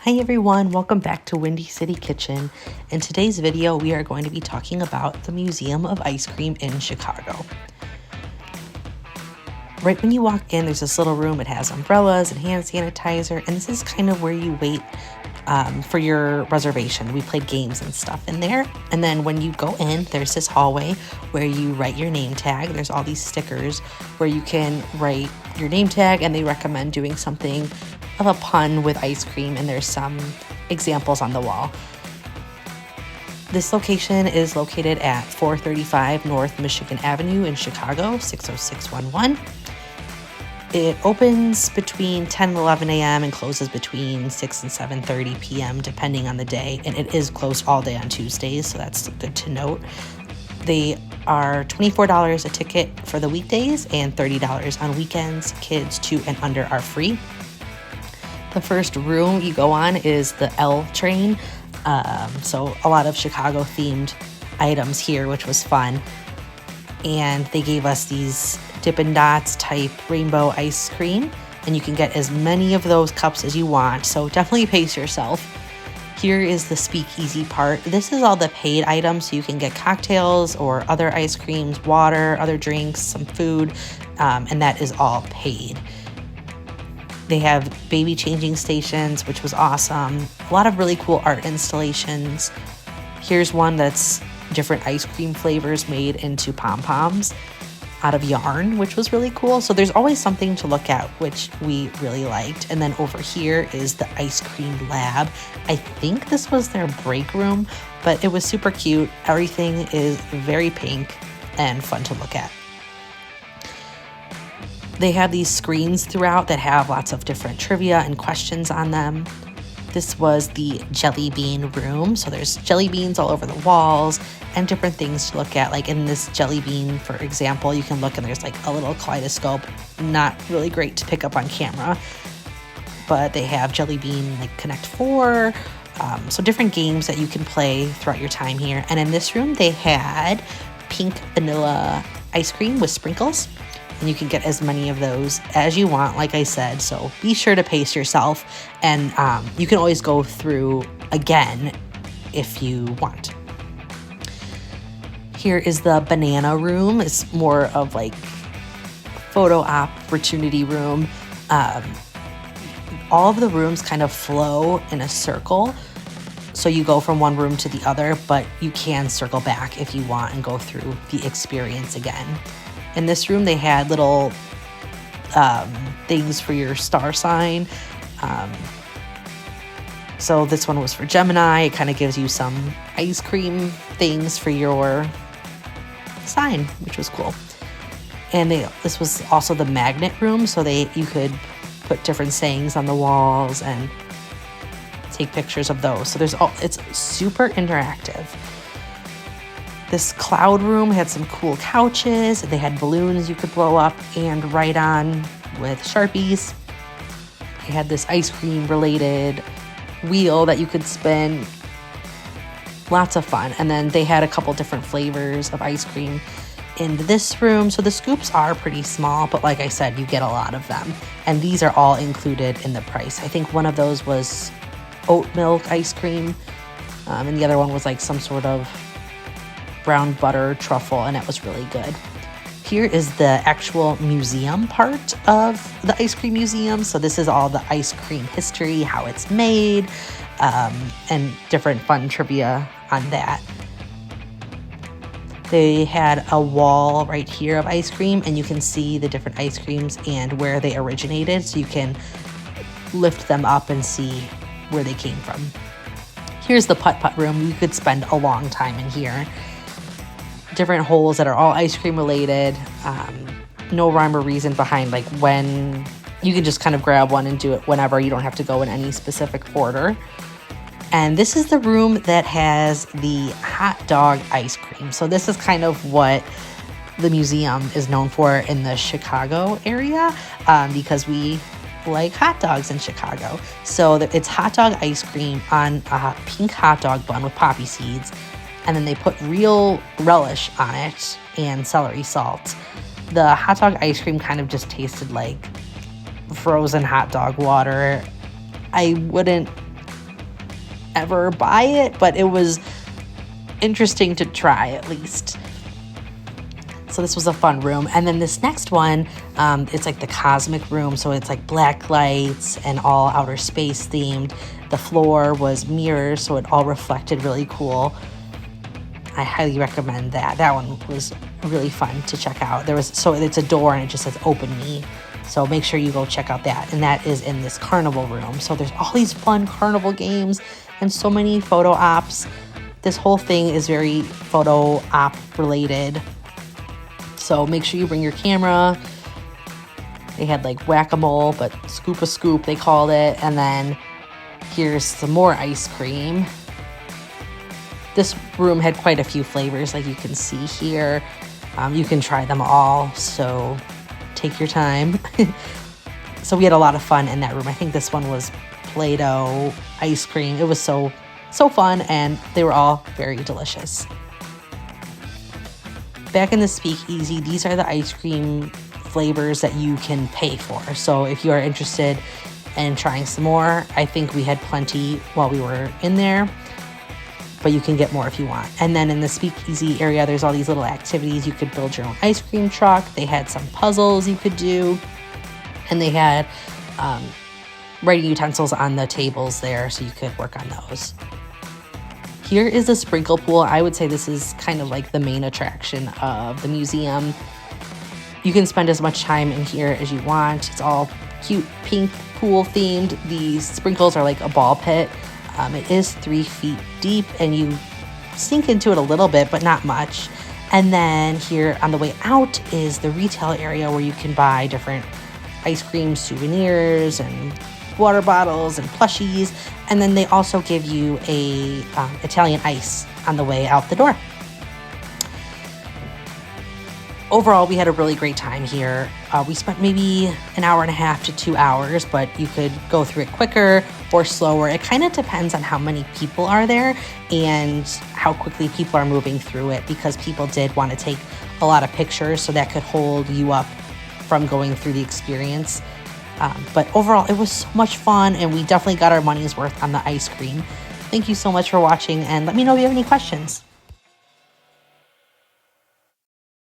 Hi everyone, welcome back to Windy City Kitchen. In today's video, we are going to be talking about the Museum of Ice Cream in Chicago. Right when you walk in, there's this little room. It has umbrellas and hand sanitizer, and this is kind of where you wait for your reservation. We played games and stuff in there. And then when you go in, there's this hallway where you write your name tag. There's all these stickers where you can write your name tag, and they recommend doing something of a pun with ice cream, and there's some examples on the wall. This location is located at 435 North Michigan Avenue in Chicago, 60611. It opens between 10 and 11 a.m. and closes between 6 and 7:30 p.m. depending on the day, and it is closed all day on Tuesdays, so that's good to note. They are $24 a ticket for the weekdays and $30 on weekends. Kids 2 and under are free. The first room you go on is the L train. So a lot of Chicago themed items here, which was fun. And they gave us these Dippin' Dots type rainbow ice cream, and you can get as many of those cups as you want. So definitely pace yourself. Here is the speakeasy part. This is all the paid items, so you can get cocktails or other ice creams, water, other drinks, some food, and that is all paid. They have baby changing stations, which was awesome. A lot of really cool art installations. Here's one that's different ice cream flavors made into pom-poms out of yarn, which was really cool. So there's always something to look at, which we really liked. And then over here is the ice cream lab. I think this was their break room, but it was super cute. Everything is very pink and fun to look at. They have these screens throughout that have lots of different trivia and questions on them. This was the jelly bean room. So there's jelly beans all over the walls and different things to look at. Like in this jelly bean, for example, you can look and there's like a little kaleidoscope. Not really great to pick up on camera, but they have jelly bean like Connect 4. So different games that you can play throughout your time here. And in this room, they had pink vanilla ice cream with sprinkles. And you can get as many of those as you want, like I said. So be sure to pace yourself. And you can always go through again if you want. Here is the banana room. It's more of like photo opportunity room. All of the rooms kind of flow in a circle. So you go from one room to the other, but you can circle back if you want and go through the experience again. In this room, they had little things for your star sign. So this one was for Gemini. It kind of gives you some ice cream things for your sign, which was cool. And this was also the magnet room, so you could put different sayings on the walls and take pictures of those. So it's super interactive. This cloud room had some cool couches. They had balloons you could blow up and write on with Sharpies. They had this ice cream related wheel that you could spin. Lots of fun. And then they had a couple different flavors of ice cream in this room. So the scoops are pretty small, but like I said, you get a lot of them. And these are all included in the price. I think one of those was oat milk ice cream. And the other one was like some sort of brown butter truffle, and it was really good. Here is the actual museum part of the ice cream museum. So this is all the ice cream history, how it's made, and different fun trivia on that. They had a wall right here of ice cream, and you can see the different ice creams and where they originated, so you can lift them up and see where they came from. Here's the putt-putt room. You could spend a long time in here. Different holes that are all ice cream related. No rhyme or reason behind like when you can just kind of grab one and do it whenever. You don't have to go in any specific order. And this is the room that has the hot dog ice cream. So this is kind of what the museum is known for in the Chicago area, because we like hot dogs in Chicago. So it's hot dog ice cream on a pink hot dog bun with poppy seeds. And then they put real relish on it and celery salt. The hot dog ice cream kind of just tasted like frozen hot dog water. I wouldn't ever buy it, but it was interesting to try at least. So this was a fun room. And then this next one, it's like the cosmic room. So it's like black lights and all outer space themed. The floor was mirrors, so it all reflected really cool. I highly recommend that. That one was really fun to check out. So it's a door and it just says open me. So make sure you go check out that. And that is in this carnival room. So there's all these fun carnival games and so many photo ops. This whole thing is very photo op related. So make sure you bring your camera. They had like whack-a-mole, but scoop-a-scoop they called it. And then here's some more ice cream. This room had quite a few flavors like you can see here. You can try them all, so take your time. So we had a lot of fun in that room. I think this one was Play-Doh ice cream. It was so fun, and they were all very delicious. Back in the Speakeasy, these are the ice cream flavors that you can pay for. So if you are interested in trying some more, I think we had plenty while we were in there, but you can get more if you want. And then in the Speakeasy area, there's all these little activities. You could build your own ice cream truck. They had some puzzles you could do, and they had writing utensils on the tables there, so you could work on those. Here is the sprinkle pool. I would say this is kind of like the main attraction of the museum. You can spend as much time in here as you want. It's all cute pink pool themed. These sprinkles are like a ball pit. It is 3 feet deep and you sink into it a little bit, but not much. And then here on the way out is the retail area where you can buy different ice cream souvenirs and water bottles and plushies. And then they also give you a Italian ice on the way out the door. Overall, we had a really great time here. We spent maybe an hour and a half to 2 hours, but you could go through it quicker or slower. It kind of depends on how many people are there and how quickly people are moving through it, because people did want to take a lot of pictures, so that could hold you up from going through the experience. But overall, it was so much fun, and we definitely got our money's worth on the ice cream. Thank you so much for watching, and let me know if you have any questions.